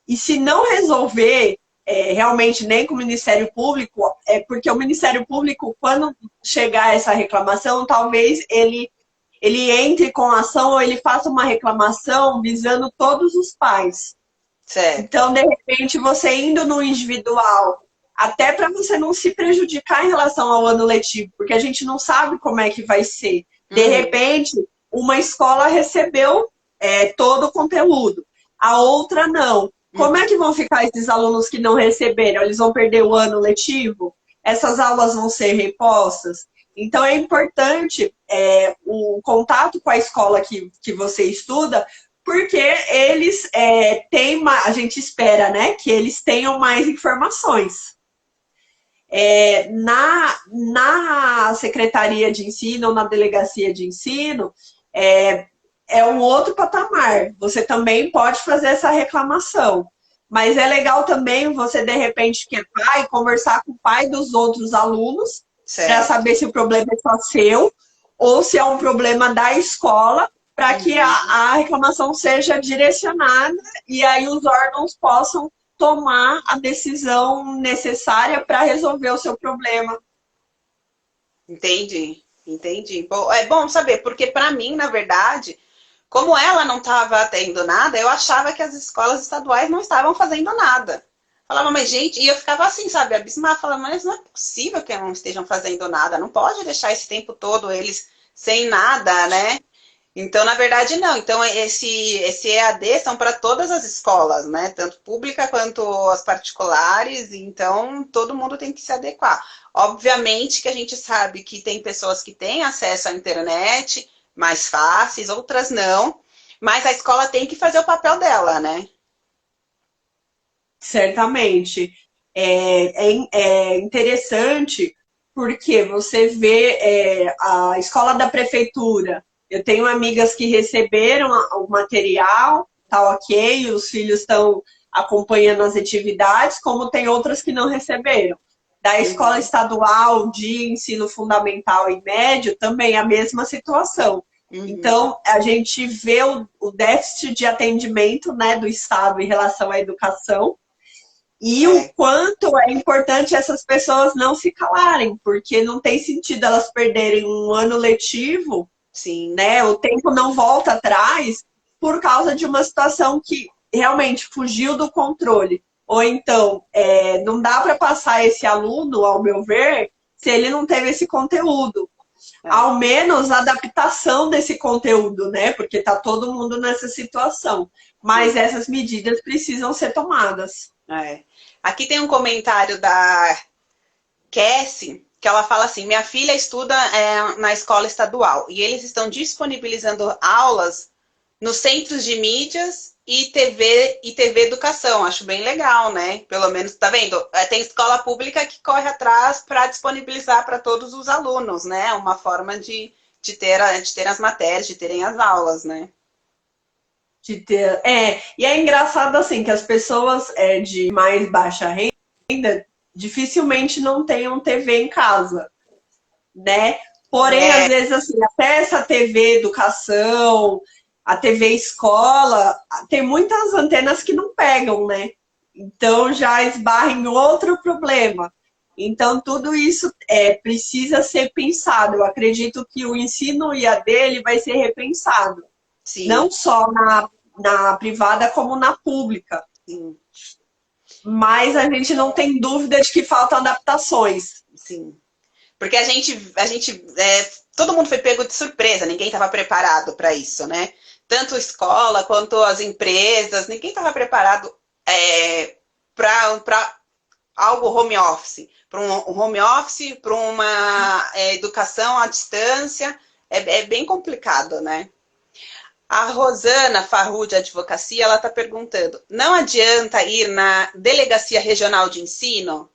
E se não resolver realmente nem com o Ministério Público, é porque o Ministério Público, quando chegar essa reclamação, talvez ele entre com ação ou ele faça uma reclamação visando todos os pais. Certo. Então, de repente, você indo no individual, até para você não se prejudicar em relação ao ano letivo, porque a gente não sabe como é que vai ser. De repente, uma escola recebeu todo o conteúdo, a outra não. Como é que vão ficar esses alunos que não receberam? Eles vão perder o ano letivo? Essas aulas vão ser repostas? Então, é importante o contato com a escola que você estuda, porque eles têm, a gente espera, né, que eles tenham mais informações. Na Secretaria de Ensino ou na Delegacia de Ensino, é um outro patamar. Você também pode fazer essa reclamação. Mas é legal também você, de repente, que é pai, conversar com o pai dos outros alunos para saber se o problema é só seu ou se é um problema da escola, para que a reclamação seja direcionada e aí os órgãos possam tomar a decisão necessária para resolver o seu problema. Entendi, entendi. Bom, é bom saber, porque para mim, na verdade, como ela não estava tendo nada, eu achava que as escolas estaduais não estavam fazendo nada. Falava, mas gente, e eu ficava assim, sabe, abismada, falava, mas não é possível que não estejam fazendo nada, não pode deixar esse tempo todo eles sem nada, né? Então, na verdade, não. Então, esse EAD são para todas as escolas, né? Tanto pública quanto as particulares. Então, todo mundo tem que se adequar. Obviamente que a gente sabe que tem pessoas que têm acesso à internet mais fáceis, outras não. Mas a escola tem que fazer o papel dela, né? Certamente. É interessante porque você vê a escola da prefeitura. Eu tenho amigas que receberam o material, tá ok, os filhos estão acompanhando as atividades, como tem outras que não receberam. Da escola estadual de ensino fundamental e médio, também a mesma situação. Então, a gente vê o déficit de atendimento, né, do Estado em relação à educação, e o quanto é importante essas pessoas não se calarem, porque não tem sentido elas perderem um ano letivo, Sim. né? O tempo não volta atrás por causa de uma situação que realmente fugiu do controle. Ou então, não dá para passar esse aluno, ao meu ver, se ele não teve esse conteúdo. Ao menos a adaptação desse conteúdo, né? Porque está todo mundo nessa situação. Mas essas medidas precisam ser tomadas. Aqui tem um comentário da Cassie, que ela fala assim, minha filha estuda na escola estadual e eles estão disponibilizando aulas nos centros de mídias e TV Educação. Acho bem legal, né? Pelo menos, tá vendo? Tem escola pública que corre atrás para disponibilizar para todos os alunos, né? Uma forma de ter as matérias, de terem as aulas, né? E é engraçado assim que as pessoas de mais baixa renda dificilmente não tenham TV em casa, né? Porém, às vezes assim, até essa TV educação, a TV escola, tem muitas antenas que não pegam, né? Então já esbarra em outro problema. Então tudo isso precisa ser pensado. Eu acredito que o ensino IAD ele vai ser repensado. Sim. Não só na privada, como na pública. Sim. Mas a gente não tem dúvida de que faltam adaptações. Sim. Porque todo mundo foi pego de surpresa, ninguém estava preparado para isso, né? Tanto a escola quanto as empresas, ninguém estava preparado para algo home office, para um home office, para uma educação à distância, é bem complicado, né? A Rosana Farru, de Advocacia, ela está perguntando, não adianta ir na Delegacia Regional de Ensino?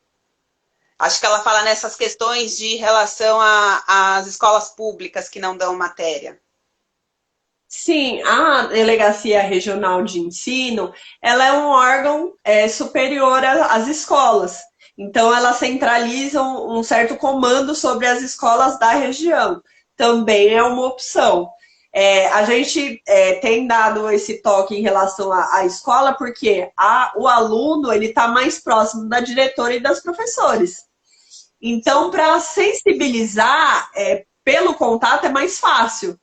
Acho que ela fala nessas questões de relação às escolas públicas que não dão matéria. Sim, a Delegacia Regional de Ensino, ela é um órgão superior às escolas. Então, ela centraliza um certo comando sobre as escolas da região. Também é uma opção. A gente tem dado esse toque em relação à escola, porque o aluno ele está mais próximo da diretora e das professores. Então, para sensibilizar pelo contato é mais fácil.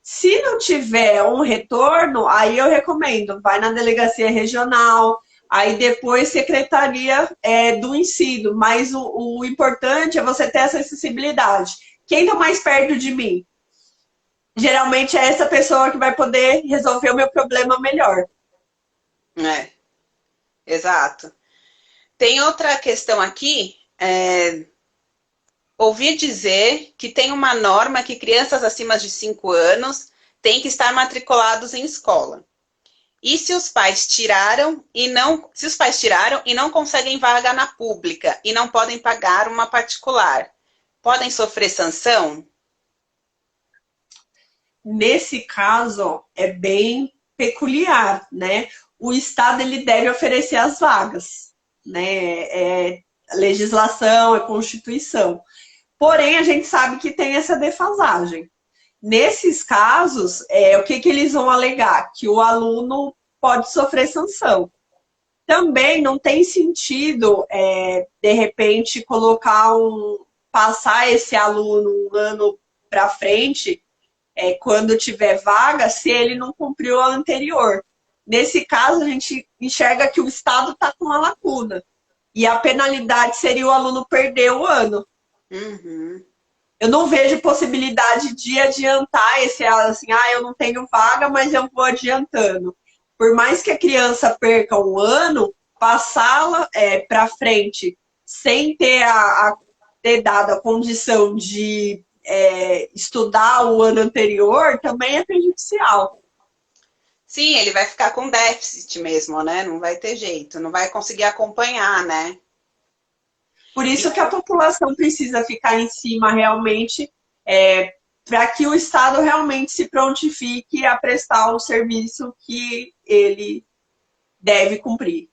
Se não tiver um retorno, aí eu recomendo, vai na delegacia regional, aí depois secretaria do ensino. Mas o importante é você ter essa acessibilidade. Quem está mais perto de mim? Geralmente é essa pessoa que vai poder resolver o meu problema melhor. É, exato. Tem outra questão aqui. Ouvi dizer que tem uma norma que crianças acima de 5 anos têm que estar matriculados em escola. E se os pais tiraram e não conseguem vaga na pública e não podem pagar uma particular, podem sofrer sanção? Nesse caso, é bem peculiar, né? O Estado ele deve oferecer as vagas, né? É legislação, é Constituição. Porém, a gente sabe que tem essa defasagem. Nesses casos, o que eles vão alegar? Que o aluno pode sofrer sanção. Também não tem sentido, de repente, passar esse aluno um ano para frente, quando tiver vaga, se ele não cumpriu a anterior. Nesse caso, a gente enxerga que o Estado está com uma lacuna. E a penalidade seria o aluno perder o ano. Uhum. Eu não vejo possibilidade de adiantar esse, assim, eu não tenho vaga, mas eu vou adiantando. Por mais que a criança perca um ano, passá-la para frente sem ter dado a condição de estudar o ano anterior, também é prejudicial. Sim, ele vai ficar com déficit mesmo, né? Não vai ter jeito, não vai conseguir acompanhar, né? Por E, isso que a população precisa ficar em cima realmente, para que o Estado realmente se prontifique a prestar o serviço que ele deve cumprir.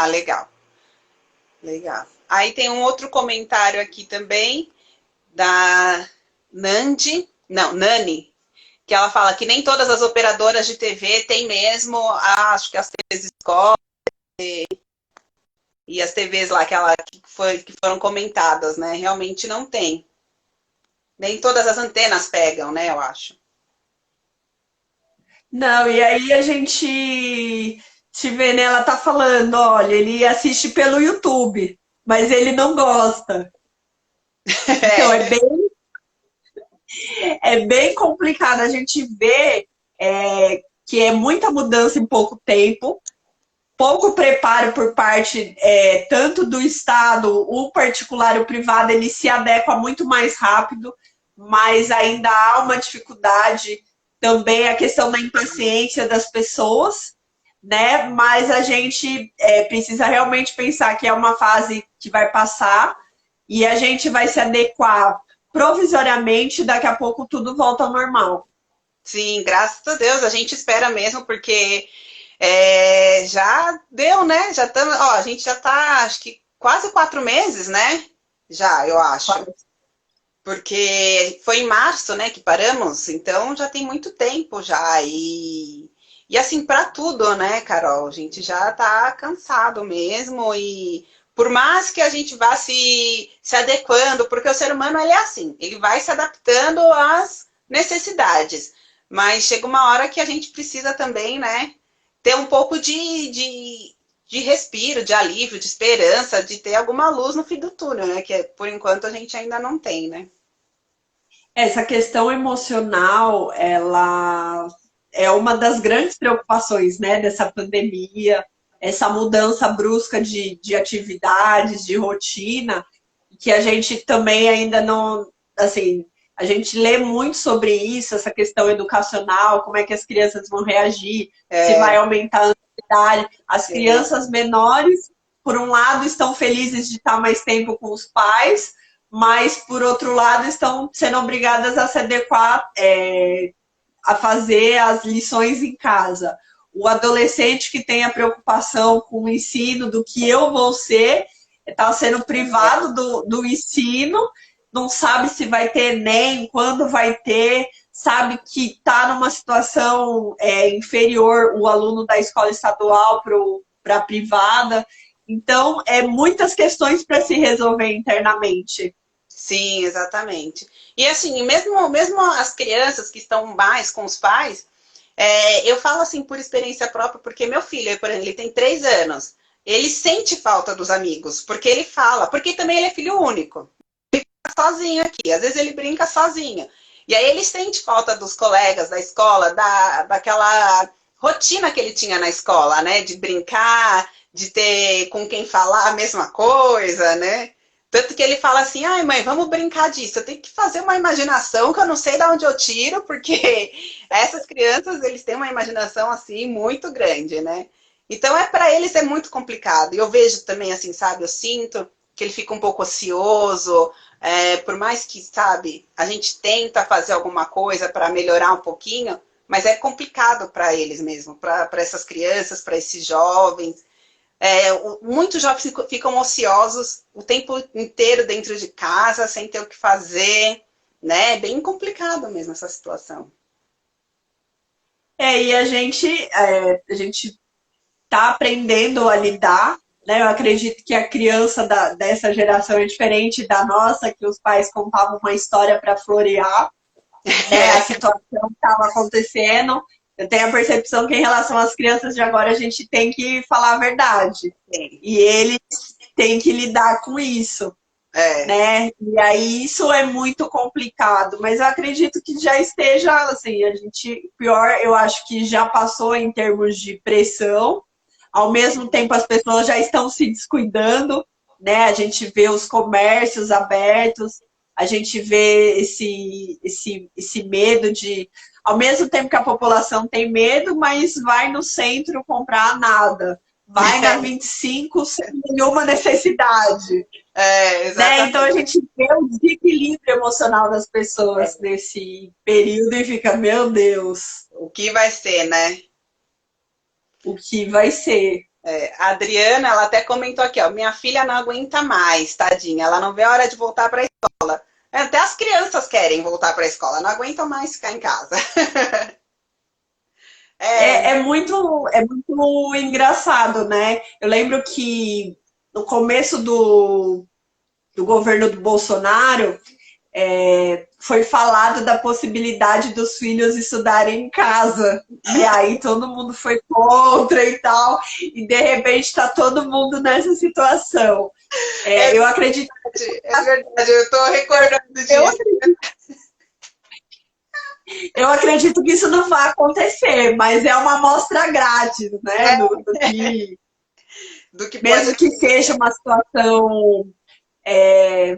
legal, legal. Aí tem um outro comentário aqui também da Nani, que ela fala que nem todas as operadoras de TV têm mesmo, acho que as TVs escola e as TVs lá que foram comentadas, né? Realmente não tem. Nem todas as antenas pegam, né? Eu acho. Não, e aí a gente te vê, né? Ela tá falando, olha, ele assiste pelo YouTube, mas ele não gosta. Então é bem complicado. A gente vê que é muita mudança em pouco tempo, pouco preparo por parte tanto do Estado, o particular e o privado, ele se adequa muito mais rápido, mas ainda há uma dificuldade também a questão da impaciência das pessoas, né? Mas a gente precisa realmente pensar que é uma fase que vai passar e a gente vai se adequar provisoriamente, daqui a pouco tudo volta ao normal. Sim, graças a Deus, a gente espera mesmo, porque já deu, né? Já estamos, ó, a gente já está, acho que quase 4 meses, né? Já, eu acho. Porque foi em março, né, que paramos, então já tem muito tempo já. E assim, para tudo, né, Carol? A gente já tá cansado mesmo. E por mais que a gente vá se adequando, porque o ser humano ele é assim, ele vai se adaptando às necessidades. Mas chega uma hora que a gente precisa também, né, ter um pouco de respiro, de alívio, de esperança, de ter alguma luz no fim do túnel, né? Que por enquanto a gente ainda não tem, né? Essa questão emocional, ela é uma das grandes preocupações, né, dessa pandemia, essa mudança brusca de atividades, de rotina, que a gente também ainda não, assim, a gente lê muito sobre isso, essa questão educacional, como é que as crianças vão reagir, se vai aumentar a ansiedade. As crianças menores, por um lado, estão felizes de estar mais tempo com os pais, mas, por outro lado, estão sendo obrigadas a se adequar, a fazer as lições em casa. O adolescente que tem a preocupação com o ensino, do que eu vou ser, está sendo privado do ensino, não sabe se vai ter Enem, quando vai ter, sabe que está numa situação inferior o aluno da escola estadual para a privada. Então, muitas questões para se resolver internamente. Sim, exatamente. E assim, mesmo as crianças que estão mais com os pais, eu falo assim por experiência própria, porque meu filho, por exemplo, ele tem 3 anos, ele sente falta dos amigos, porque ele fala, porque também ele é filho único, ele fica sozinho aqui, às vezes ele brinca sozinho, e aí ele sente falta dos colegas da escola, daquela rotina que ele tinha na escola, né, de brincar, de ter com quem falar a mesma coisa, né? Tanto que ele fala assim, ai mãe, vamos brincar disso. Eu tenho que fazer uma imaginação que eu não sei de onde eu tiro, porque essas crianças, eles têm uma imaginação assim muito grande, né? Então para eles é muito complicado. E eu vejo também assim, sabe, eu sinto que ele fica um pouco ocioso, por mais que, sabe, a gente tenta fazer alguma coisa para melhorar um pouquinho, mas é complicado para eles mesmo, para essas crianças, para esses jovens. Muitos jovens ficam ociosos o tempo inteiro dentro de casa, sem ter o que fazer, né? É bem complicado mesmo essa situação. E a gente está aprendendo a lidar, né? Eu acredito que a criança dessa geração é diferente da nossa, que os pais contavam uma história para florear, né? A situação estava acontecendo. Eu tenho a percepção que em relação às crianças de agora a gente tem que falar a verdade. Sim. E eles têm que lidar com isso. Né? E aí isso é muito complicado, mas eu acredito que já esteja, assim, pior, eu acho que já passou em termos de pressão, ao mesmo tempo as pessoas já estão se descuidando, né? A gente vê os comércios abertos, a gente vê esse medo de, ao mesmo tempo que a população tem medo, mas vai no centro comprar nada. Vai na 25 sem nenhuma necessidade. Né? Então a gente vê o desequilíbrio emocional das pessoas nesse período e fica, meu Deus. O que vai ser, né? O que vai ser. A Adriana, ela até comentou aqui, ó, minha filha não aguenta mais, tadinha, ela não vê a hora de voltar para a escola. Até as crianças querem voltar para a escola, não aguentam mais ficar em casa. É muito engraçado, né? Eu lembro que no começo do governo do Bolsonaro, foi falado da possibilidade dos filhos estudarem em casa. E aí todo mundo foi contra e tal. E de repente está todo mundo nessa situação. Eu acredito. É verdade, eu estou recordando disso. Eu acredito que isso não vai acontecer, mas é uma amostra grátis, né? Do que mesmo que seja uma situação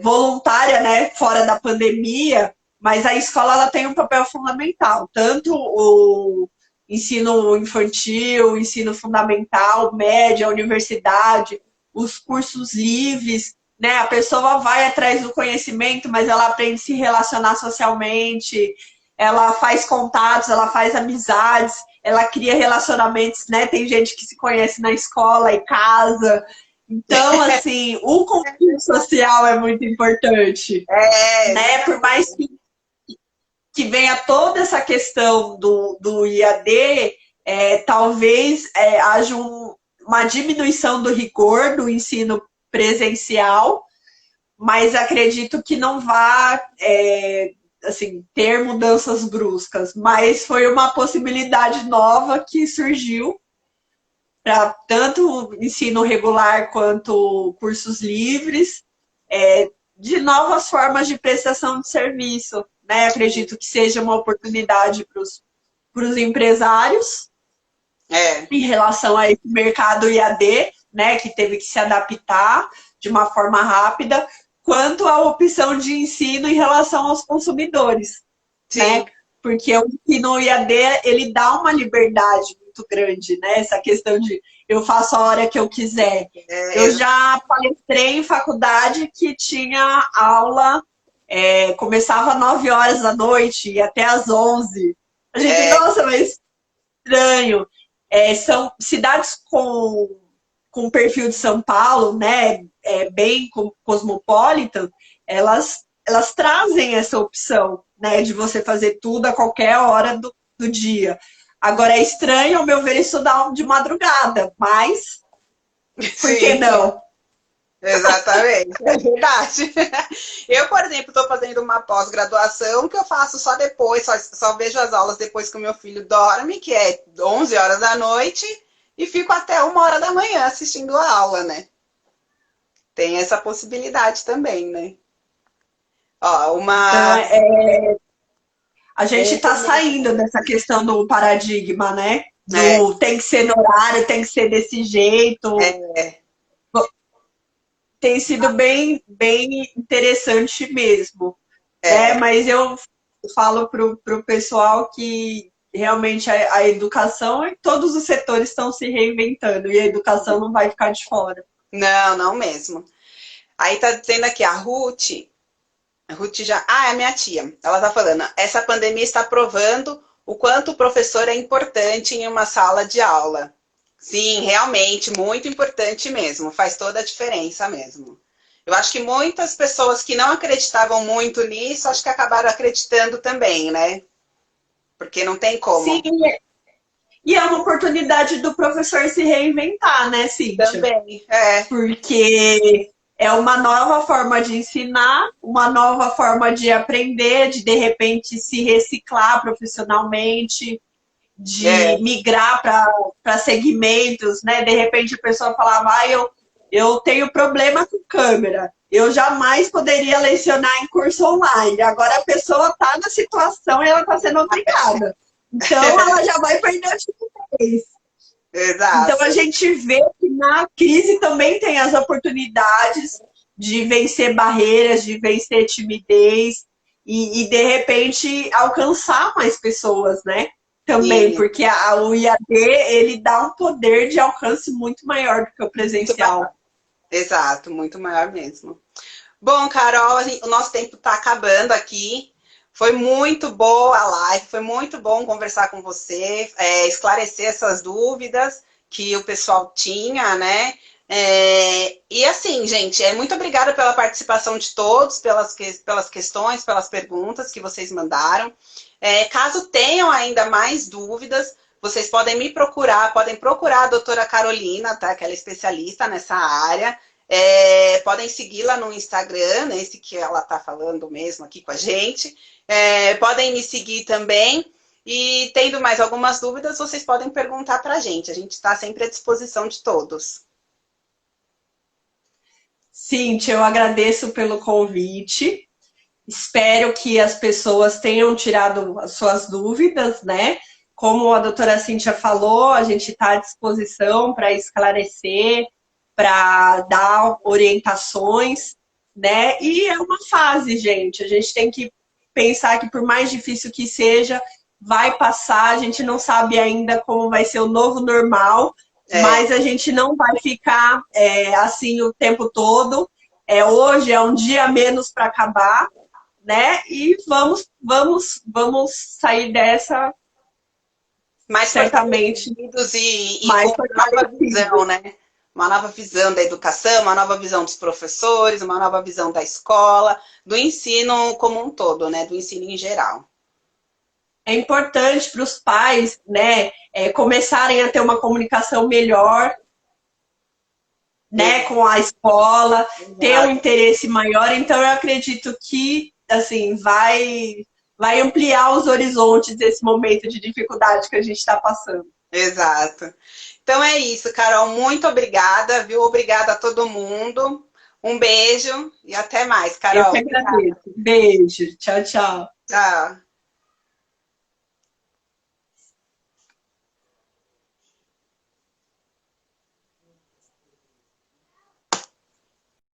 voluntária, né? Fora da pandemia, mas a escola ela tem um papel fundamental, tanto o ensino infantil, o ensino fundamental, média, a universidade, os cursos livres, né? A pessoa vai atrás do conhecimento, mas ela aprende a se relacionar socialmente, ela faz contatos, ela faz amizades, ela cria relacionamentos, né? Tem gente que se conhece na escola e casa. Então, assim, o convívio social é muito importante. Né? Por mais que venha toda essa questão do IAD, talvez haja uma diminuição do rigor do ensino presencial, mas acredito que não vá assim, ter mudanças bruscas. Mas foi uma possibilidade nova que surgiu para tanto ensino regular quanto cursos livres, de novas formas de prestação de serviço. Né? Acredito que seja uma oportunidade para os empresários em relação a esse mercado IAD, né, que teve que se adaptar de uma forma rápida, quanto a opção de ensino em relação aos consumidores. Né? Porque o ensino IAD, ele dá uma liberdade muito grande, né? Essa questão de eu faço a hora que eu quiser. Eu já palestrei em faculdade que tinha aula, começava às 9 horas da noite e até às 11. A gente, nossa, mas estranho. São cidades com perfil de São Paulo, né, bem cosmopolitan, elas trazem essa opção, né, de você fazer tudo a qualquer hora do dia. Agora, é estranho, ao meu ver, estudar de madrugada, mas por que não? Exatamente, é verdade. Eu, por exemplo, estou fazendo uma pós-graduação que eu faço só depois, só vejo as aulas depois que o meu filho dorme, que é 11 horas da noite, e fico até 1 hora da manhã assistindo a aula, né? Tem essa possibilidade também, né? Ó, Então, a gente está saindo dessa questão do paradigma, né? Tem que ser no horário, tem que ser desse jeito. Tem sido bem interessante mesmo. Mas eu falo para o pessoal que realmente a educação, todos os setores estão se reinventando e a educação não vai ficar de fora. Não, não mesmo. Aí tá dizendo aqui, a Ruth já... Ah, é a minha tia. Ela tá falando, essa pandemia está provando o quanto o professor é importante em uma sala de aula. Sim, realmente, muito importante mesmo. Faz toda a diferença mesmo. Eu acho que muitas pessoas que não acreditavam muito nisso, acho que acabaram acreditando também, né? Porque não tem como. Sim, e é uma oportunidade do professor se reinventar, né, Cíntia? Também, Porque é uma nova forma de ensinar, uma nova forma de aprender, de repente se reciclar profissionalmente, de migrar para segmentos, né? De repente a pessoa falava, eu tenho problema com câmera, eu jamais poderia lecionar em curso online. Agora a pessoa está na situação e ela está sendo obrigada. Então ela já vai perder a timidez. Exato. Então a gente vê que na crise também tem as oportunidades de vencer barreiras, de vencer timidez e de repente alcançar mais pessoas, né? Também, Sim. Porque o IAD ele dá um poder de alcance muito maior do que o presencial. Exato, muito maior mesmo. Bom, Carol, o nosso tempo está acabando aqui. Foi muito boa a live, foi muito bom conversar com você, esclarecer essas dúvidas que o pessoal tinha, né? E assim, gente, muito obrigada pela participação de todos, pelas questões, pelas perguntas que vocês mandaram. Caso tenham ainda mais dúvidas, vocês podem me procurar, podem procurar a doutora Carolina, tá? Que ela é especialista nessa área. Podem segui-la no Instagram, esse que ela está falando mesmo aqui com a gente. Podem me seguir também. E tendo mais algumas dúvidas, vocês podem perguntar para a gente. A gente está sempre à disposição de todos. Cíntia, eu agradeço pelo convite. Espero que as pessoas tenham tirado as suas dúvidas, né? Como a doutora Cíntia falou, a gente está à disposição para esclarecer, para dar orientações, né? E é uma fase, gente. A gente tem que pensar que por mais difícil que seja, vai passar. A gente não sabe ainda como vai ser o novo normal, mas a gente não vai ficar assim o tempo todo. Hoje é um dia menos para acabar, né? E vamos sair dessa mais certamente e com uma nova visão, né? Uma nova visão da educação, uma nova visão dos professores, uma nova visão da escola, do ensino como um todo, né? Do ensino em geral. É importante para os pais, né, começarem a ter uma comunicação melhor, né, com a escola, ter um interesse maior. Então, eu acredito que, assim, vai ampliar os horizontes desse momento de dificuldade que a gente está passando. Exato. Então é isso, Carol. Muito obrigada, viu? Obrigada a todo mundo. Um beijo e até mais, Carol. Eu que agradeço. Beijo. Tchau, tchau. Tchau.